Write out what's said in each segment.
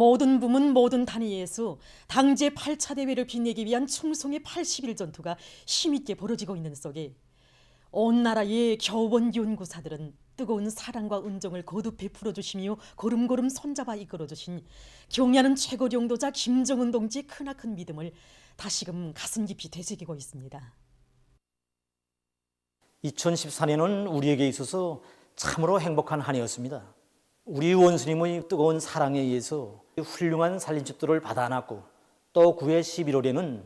모든 부문 모든 단위에서 당제 8차 대회를 빛내기 위한 충성의 80일 전투가 힘있게 벌어지고 있는 속에 온 나라의 교원 연구사들은 뜨거운 사랑과 은정을 거듭 베풀어 주시며 고름고름 손잡아 이끌어 주신 경야는 최고領도자 김정은 동지의 크나큰 믿음을 다시금 가슴 깊이 되새기고 있습니다. 2014년은 우리에게 있어서 참으로 행복한 한 해였습니다. 우리 원수님의 뜨거운 사랑에 의해서 훌륭한 살림집들을 받아 안았고, 또 그해 11월에는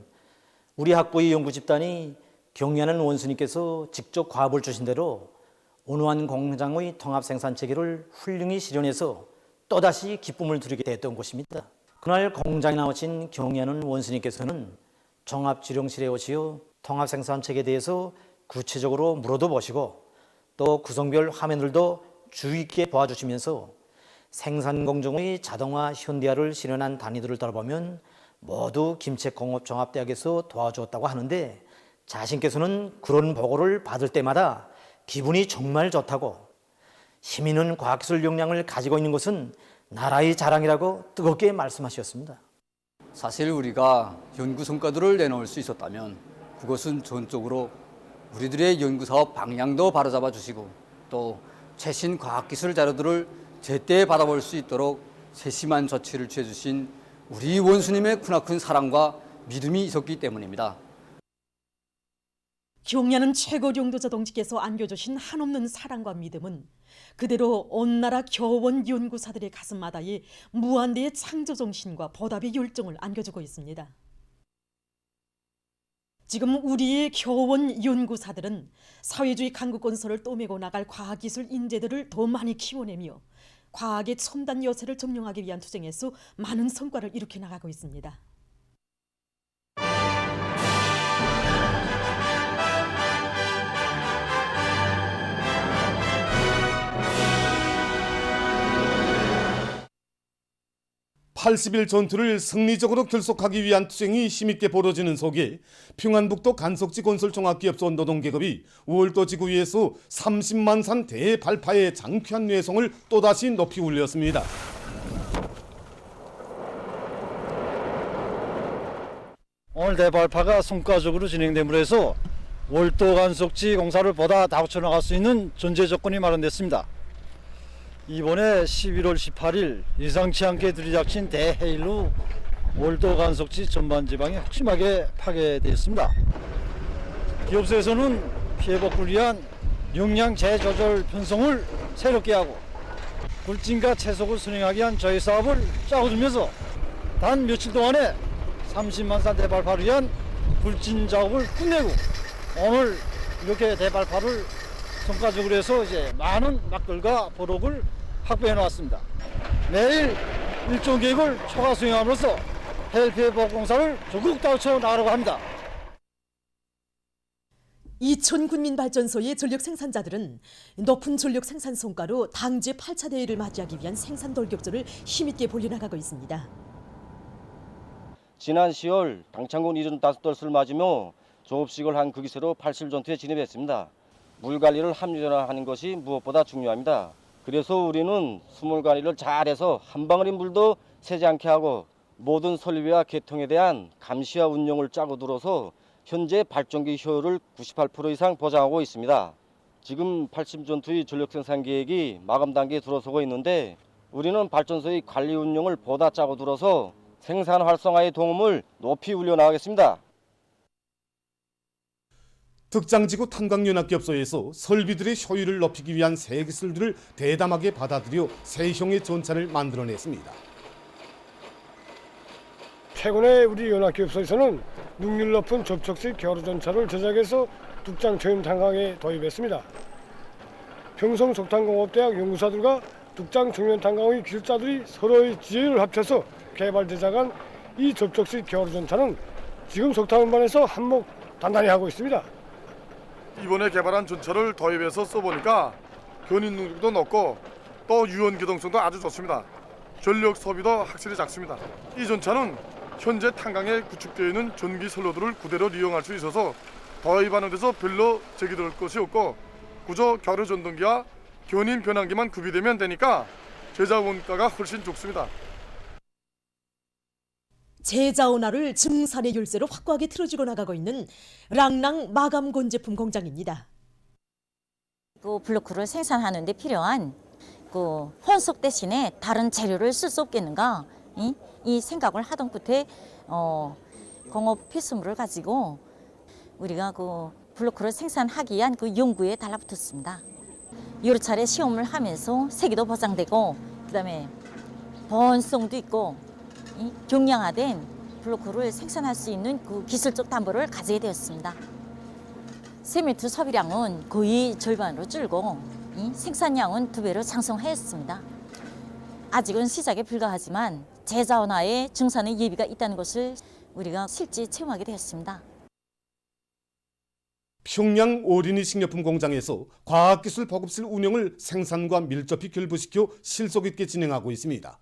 우리 학부의 연구 집단이 경리하는 원수님께서 직접 과업을 주신 대로 온화한 공장의 통합 생산 체계를 훌륭히 실현해서 또다시 기쁨을 누리게 됐던 곳입니다. 그날 공장에 나오신 경리하는 원수님께서는 종합지령실에 오시어 통합 생산 체계에 대해서 구체적으로 물어도 보시고, 또 구성별 화면들도 주의 있게 도와주시면서 생산 공정의 자동화 현대화를 실현한 단위들을 돌아보면 모두 김책공업종합대학에서 도와주었다고 하는데, 자신께서는 그런 보고를 받을 때마다 기분이 정말 좋다고, 힘 있는 과학기술 역량을 가지고 있는 것은 나라의 자랑이라고 뜨겁게 말씀하셨습니다. 사실 우리가 연구 성과들을 내놓을 수 있었다면 그것은 전적으로 우리들의 연구사업 방향도 바로잡아 주시고, 또 최신 과학기술 자료들을 제때 받아볼 수 있도록 세심한 조치를 취해 주신 우리 원수님의 크나큰 사랑과 믿음이 있었기 때문입니다. 경야는 최고領도자 동지께서 안겨주신 한없는 사랑과 믿음은 그대로 온 나라 교원 연구사들의 가슴마다에 무한대의 창조정신과 보답의 열정을 안겨주고 있습니다. 지금 우리의 교원 연구사들은 사회주의 강국 건설을 떠매고 나갈 과학기술 인재들을 더 많이 키워내며 과학의 첨단 여세를 점령하기 위한 투쟁에서 많은 성과를 이룩해 나가고 있습니다. (80일) 전투를 승리적으로 결속하기 위한 투쟁이 힘있게 벌어지는 속에 평안북도 간석지 건설종합기업소 노동계급이 월도 지구위에서 30만 산 대발파의 장쾌한 뇌성을 또다시 높이 올렸습니다. 오늘 대발파가 성과적으로 진행됨으로 해서 월도 간석지 공사를 보다 다구쳐 나갈 수 있는 전제 조건이 마련됐습니다. 이번에 11월 18일 예상치 않게 들이닥친 대해일로 월도 간석지 전반 지방이 확심하게 파괴되었습니다. 기업소에서는 피해 복구를 위한 용량 재조절 편성을 새롭게 하고 굴진과 채속을 선행하기 위한 저희 사업을 짜고들면서 단 며칠 동안에 30만 산 대발파를 위한 굴진 작업을 끝내고 오늘 이렇게 대발파를 성과적으로 해서 이제 많은 막걸과 보록을 확보해 놓았습니다. 내일 일종 계획을 초과 수행함으로써 해일 피해 복구 공사를 조국 다우쳐 나가려고 합니다. 이천군민발전소의 전력 생산자들은 높은 전력 생산 성과로 당제 8차 대회를 맞이하기 위한 생산 돌격전을 힘있게 벌려나가고 있습니다. 지난 10월 당창군 이전 5돌수를 맞으며 조업식을 한 그 기세로 80 전투에 진입했습니다. 물 관리를 합리화하는 것이 무엇보다 중요합니다. 그래서 우리는 수물 관리를 잘해서 한 방울의 물도 새지 않게 하고 모든 설비와 개통에 대한 감시와 운영을 짜고 들어서 현재 발전기 효율을 98% 이상 보장하고 있습니다. 지금 80 전투의 전력 생산 계획이 마감 단계에 들어서고 있는데 우리는 발전소의 관리 운영을 보다 짜고 들어서 생산 활성화의 도움을 높이 올려나가겠습니다. 득장지구 탄광연합기업소에서 설비들의 효율을 높이기 위한 새 기술들을 대담하게 받아들여 새 형의 전차를 만들어냈습니다. 최근에 우리 연합기업소에서는 능률 높은 접촉식 겨루전차를 제작해서 뚝장 초임 탄광에 도입했습니다. 평성 석탄공업대학 연구사들과 뚝장 청년 탄광의 기술자들이 서로의 지혜를 합쳐서 개발 제작한 이 접촉식 겨루전차는 지금 석탄운반에서 한몫 단단히 하고 있습니다. 이번에 개발한 전차를 도입해서 써보니까 견인 능력도 높고 또 유연 기동성도 아주 좋습니다. 전력 소비도 확실히 작습니다. 이 전차는 현재 탄광에 구축되어 있는 전기 선로들을 그대로 이용할 수 있어서 도입하는 데서 별로 제기될 것이 없고 구조 겨루 전동기와 견인 변환기만 구비되면 되니까 제작 원가가 훨씬 좋습니다. 제자원화를 증산의 열쇠로 확고하게 틀어지고 나가고 있는 랑랑 마감곤 제품 공장입니다. 그 블로크를 생산하는 데 필요한 그 혼속 대신에 다른 재료를 쓸 수 없겠는가 이 생각을 하던 끝에 공업 필수물을 가지고 우리가 그 블로크를 생산하기 위한 그 연구에 달라붙었습니다. 여러 차례 시험을 하면서 세기도 보장되고 그다음에 보온성도 있고 경량화된 블로크를 생산할 수 있는 그 기술적 담보를 가지게 되었습니다. 세미트 소비량은 거의 절반으로 줄고 생산량은 2배로 상승하였습니다. 아직은 시작에 불과하지만 제자원화의 증산의 예비가 있다는 것을 우리가 실제 체험하게 되었습니다. 평양 어린이 식료품 공장에서 과학기술 보급실 운영을 생산과 밀접히 결부시켜 실속 있게 진행하고 있습니다.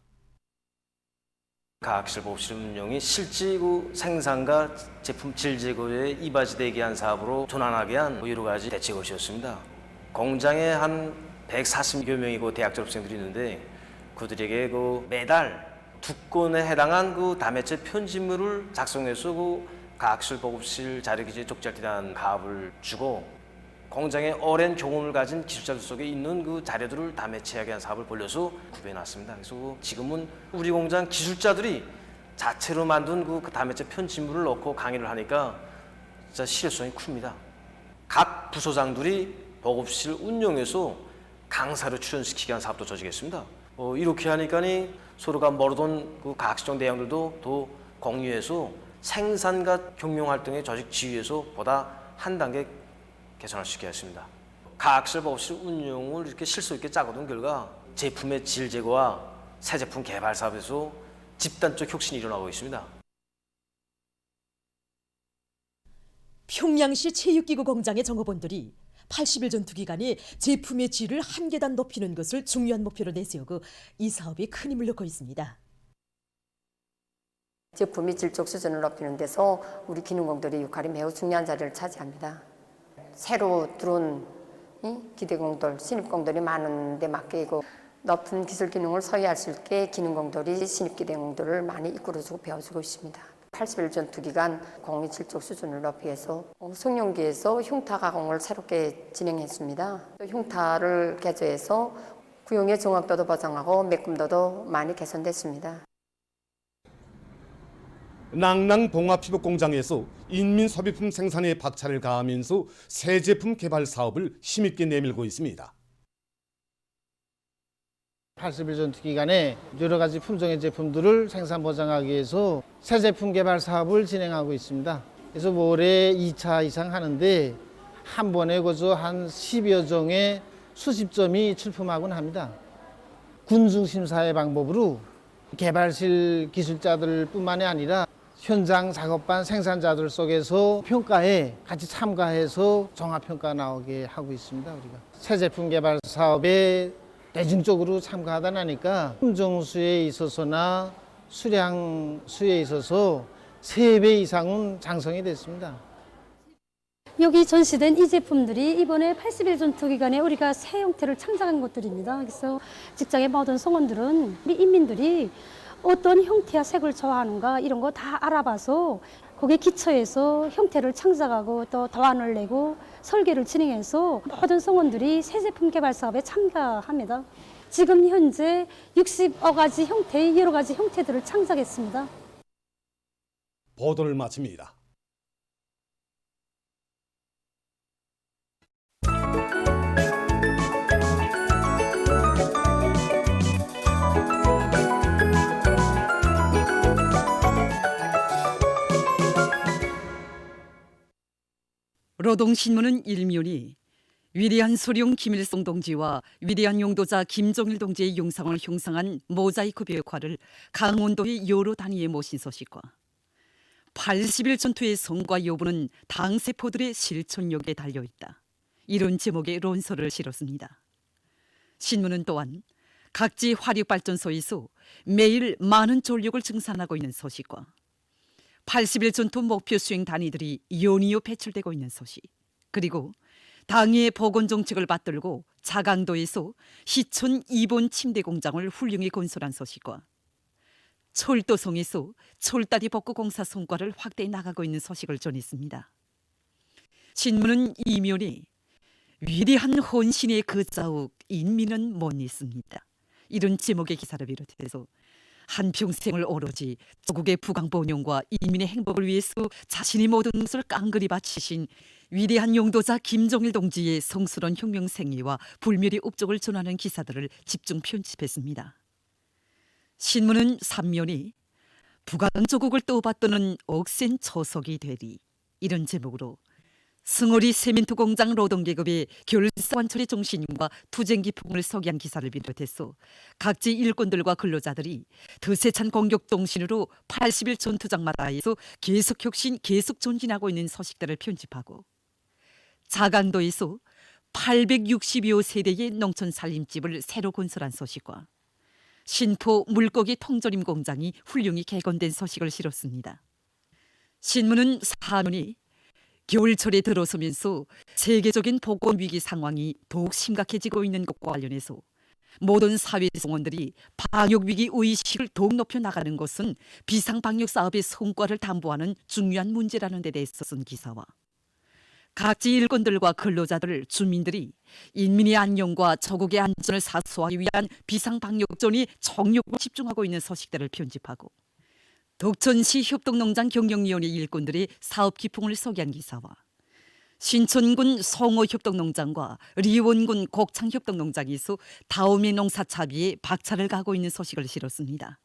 과학기술 보급실 운영이 실제 생산과 제품 질 제고에 이바지되게 한 사업으로 전환하게 한 여러 가지 대책것이었습니다. 공장에 한 140여 명의 대학 졸업생들이 있는데 그들에게 매달 2건에 해당한 다매체 편집물을 작성해서 과학기술 보급실 자료기재 족절대단 가업을 주고 공장의 오랜 경험을 가진 기술자들 속에 있는 자료들을 다매체하게 한 사업을 벌려서 구비해놨습니다. 그래서 지금은 우리 공장 기술자들이 자체로 만든 다매체 편집물을 넣고 강의를 하니까 진짜 실효성이 큽니다. 각 부서장들이 보급실 운영해서 강사로 출연시키게 한 사업도 조직했습니다. 이렇게 하니까 서로가 모르던 과학시청 대형들도 더 공유해서 생산과 경영활동의 조직 지휘에서 보다 한 단계 개선할 수 있게 했습니다. 과학기술 보급실 운영을 이렇게 실속 있게 짜고둔 결과 제품의 질 제고와 새 제품 개발 사업에서 집단적 혁신이 일어나고 있습니다. 평양시 체육기구 공장의 종업원들이 80일 전투 기간에 제품의 질을 한 계단 높이는 것을 중요한 목표로 내세우고 이 사업에 큰 힘을 넣고 있습니다. 제품의 질적 수준을 높이는 데서 우리 기능공들의 역할이 매우 중요한 자리를 차지합니다. 새로 들어온 기대공들, 신입공들이 많은 데 맞게 높은 기술 기능을 소유할 수 있게 기능공들이 신입기대공들을 많이 이끌어주고 배워주고 있습니다. 80일 전투 기간 공의 질적 수준을 높이기 위해서 성룡기에서 흉타 가공을 새롭게 진행했습니다. 흉타를 개조해서 구용의 정확도도 보장하고 매끈도도 많이 개선됐습니다. 랑랑 봉합피복 공장에서 인민 소비품 생산에 박차를 가하면서 새 제품 개발 사업을 힘있게 내밀고 있습니다. 80일 전투 기간에 여러 가지 품종의 제품들을 생산 보장하기 위해서 새 제품 개발 사업을 진행하고 있습니다. 그래서 올해 2차 이상 하는데 한 번에 그저 한 10여 종의 수십 점이 출품하곤 합니다. 군중 심사의 방법으로 개발실 기술자들 뿐만이 아니라 현장 작업반 생산자들 속에서 평가에 같이 참가해서 종합평가 나오게 하고 있습니다. 우리가 새 제품 개발 사업에 대중적으로 참가하다 나니까 품종 수에 있어서나 수량 수에 있어서 3배 이상은 장성이 됐습니다. 여기 전시된 이 제품들이 이번에 80일 전투 기간에 우리가 새 형태를 창작한 것들입니다. 그래서 직장에 모든 성원들은 우리 인민들이 어떤 형태와 색을 좋아하는가 이런 거 다 알아봐서 거기에 기초해서 형태를 창작하고 또 도안을 내고 설계를 진행해서 모든 성원들이 새 제품 개발 사업에 참가합니다. 지금 현재 60여 가지 형태의 여러 가지 형태들을 창작했습니다. 보도를 마칩니다. 노동신문은 일면이 위대한 소령 김일성 동지와 위대한 용도자 김정일 동지의 용상을 형상한 모자이크 벽화를 강원도의 여러 단위에 모신 소식과 80일 전투의 성과 여부는 당세포들의 실천력에 달려있다. 이런 제목의論소를 실었습니다. 신문은 또한 각지 화력발전소에서 매일 많은 전력을 증산하고 있는 소식과 80일 전투 목표 수행 단위들이 연이어 배출되고 있는 소식, 그리고 당의 보건정책을 받들고 자강도에서 시촌 2번 침대 공장을 훌륭히 건설한 소식과 철도성에서 철다리 복구 공사 성과를 확대해 나가고 있는 소식을 전했습니다. 신문은 이면에 위대한 헌신의 그 자욱 인민은 못 잊습니다. 이런 제목의 기사를 비롯해서 한평생을 오로지 조국의 부강번영과 인민의 행복을 위해서 자신의 모든 것을 깡그리 바치신 위대한 용도자 김정일 동지의 성스러운 혁명 생애와 불멸의 업적을 전하는 기사들을 집중 편집했습니다. 신문은 3면이 부강조국을 떠받드는 억센 초석이 되리, 이런 제목으로 승어리 세멘트 공장 노동계급의 결사관철의 정신과 투쟁기풍을 소개한 기사를 비롯해서 각지 일꾼들과 근로자들이 드세찬 공격 정신으로 80일 전투장마다에서 계속 혁신, 계속 전진하고 있는 소식들을 편집하고 자강도에서 860여 세대의 농촌 살림집을 새로 건설한 소식과 신포 물고기 통조림 공장이 훌륭히 개건된 소식을 실었습니다. 신문은 사면이 겨울철에 들어서면서 세계적인 보건 위기 상황이 더욱 심각해지고 있는 것과 관련해서 모든 사회 성원들이 방역 위기 의식을 더욱 높여 나가는 것은 비상 방역 사업의 성과를 담보하는 중요한 문제라는 데 대해서 쓴 기사와 각지 일꾼들과 근로자들, 주민들이 인민의 안녕과 조국의 안전을 사수하기 위한 비상 방역전이 정력을 집중하고 있는 소식들을 편집하고 덕천시 협동농장 경영위원회 일꾼들의 사업 기풍을 소개한 기사와 신천군 성어협동농장과 리원군 곡창협동농장에서 다음의 농사 차비에 박차를 가고 있는 소식을 실었습니다.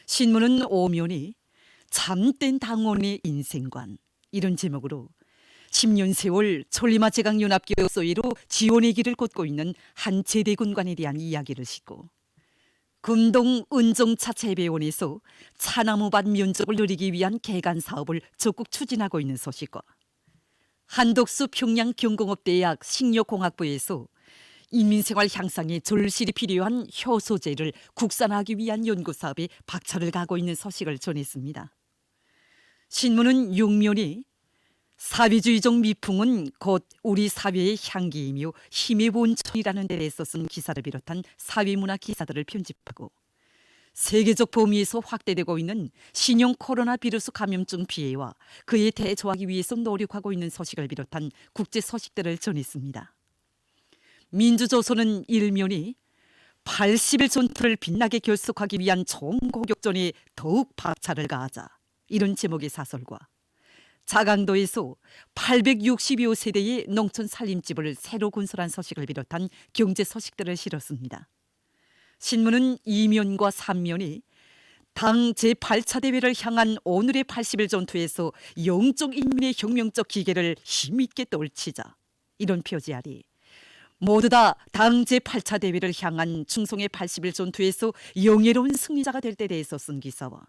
신문은 오면이 참된 당원의 인생관, 이런 제목으로 10년 세월 천리마 제강연합교육 소위로 지원의 길을 걷고 있는 한 제대군관에 대한 이야기를 싣고 금동 은정차 재배원에서 차나무밭 면적을 늘리기 위한 개간 사업을 적극 추진하고 있는 소식과 한덕수 평양경공업대학 식료공학부에서 인민생활 향상에 절실히 필요한 효소제를 국산화하기 위한 연구사업에 박차를 가고 있는 소식을 전했습니다. 신문은 6면이 사회주의적 미풍은 곧 우리 사회의 향기이며 힘의 원천이라는 데 대해서 쓴 기사를 비롯한 사회문화 기사들을 편집하고 세계적 범위에서 확대되고 있는 신형 코로나 비루스 감염증 피해와 그에 대처하기 위해서 노력하고 있는 소식을 비롯한 국제 소식들을 전했습니다. 민주조선은 1면이 80일 전투를 빛나게 결속하기 위한 총공격전에 더욱 박차를 가하자, 이런 제목의 사설과 자강도에서 860여 세대의 농촌 살림집을 새로 건설한 소식을 비롯한 경제 소식들을 실었습니다. 신문은 2면과 3면이 당 제8차 대회를 향한 오늘의 80일 전투에서 영적 인민의 혁명적 기계를 힘있게 떨치자, 이런 표지 아래 모두 다 당 제8차 대회를 향한 충성의 80일 전투에서 영예로운 승리자가 될 때 대해서 쓴 기사와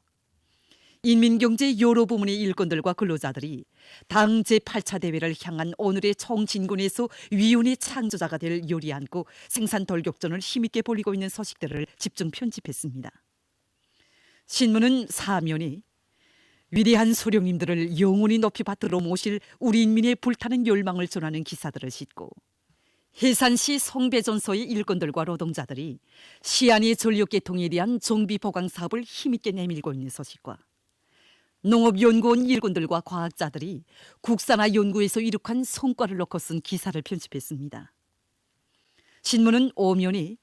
인민경제 여러 부문의 일꾼들과 근로자들이 당 제8차 대회를 향한 오늘의 총진군에서 위훈의 창조자가 될 요리 안고 생산 돌격전을 힘있게 벌이고 있는 소식들을 집중 편집했습니다. 신문은 사면이 위대한 소령님들을 영원히 높이 받들어 모실 우리 인민의 불타는 열망을 전하는 기사들을 싣고 해산시 송배전소의 일꾼들과 노동자들이 시안의 전력계통에 대한 정비보강 사업을 힘있게 내밀고 있는 소식과 농업연구원 일꾼들과 과학자들이 국산화 연구에서 이룩한 성과를 놓고 쓴 기사를 편집했습니다. 신문은 5면이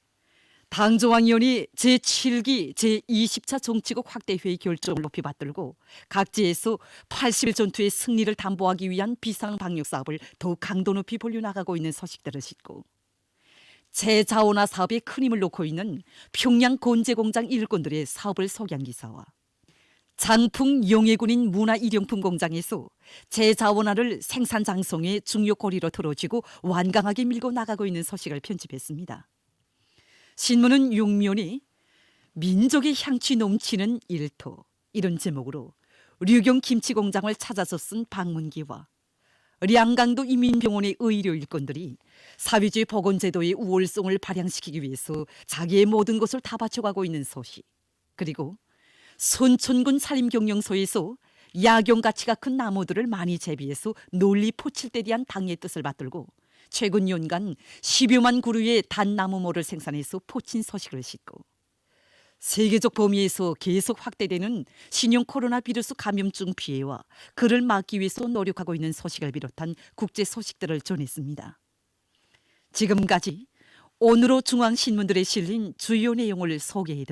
당조항위원회 제7기 제20차 정치국 확대회의 결정을 높이 받들고 각지에서 80일 전투의 승리를 담보하기 위한 비상방역사업을 더욱 강도 높이 벌려나가고 있는 소식들을 싣고 재자원화 사업에 큰 힘을 놓고 있는 평양 건재공장 일꾼들의 사업을 소개한 기사와 장풍 영해군인 문화일용품 공장에서 재자원화를 생산 장성의 중요 고리로 틀어쥐고 완강하게 밀고 나가고 있는 소식을 편집했습니다. 신문은 6면이 민족의 향취 넘치는 일터, 이런 제목으로 류경 김치공장을 찾아서 쓴 방문기와 량강도 인민병원의 의료 일꾼들이 사회주의 보건제도의 우월성을 발양시키기 위해서 자기의 모든 것을 다 바쳐가고 있는 소식, 그리고 선천군 산림경영소에서 야경 가치가 큰 나무들을 많이 재배해서 널리 포칠 때 대한 당의 뜻을 받들고 최근 연간 10여만 그루의 단나무모를 생산해서 포친 소식을 싣고 세계적 범위에서 계속 확대되는 신형 코로나 바이러스 감염증 피해와 그를 막기 위해서 노력하고 있는 소식을 비롯한 국제 소식들을 전했습니다. 지금까지 오늘로 중앙신문들에 실린 주요 내용을 소개해드립니다.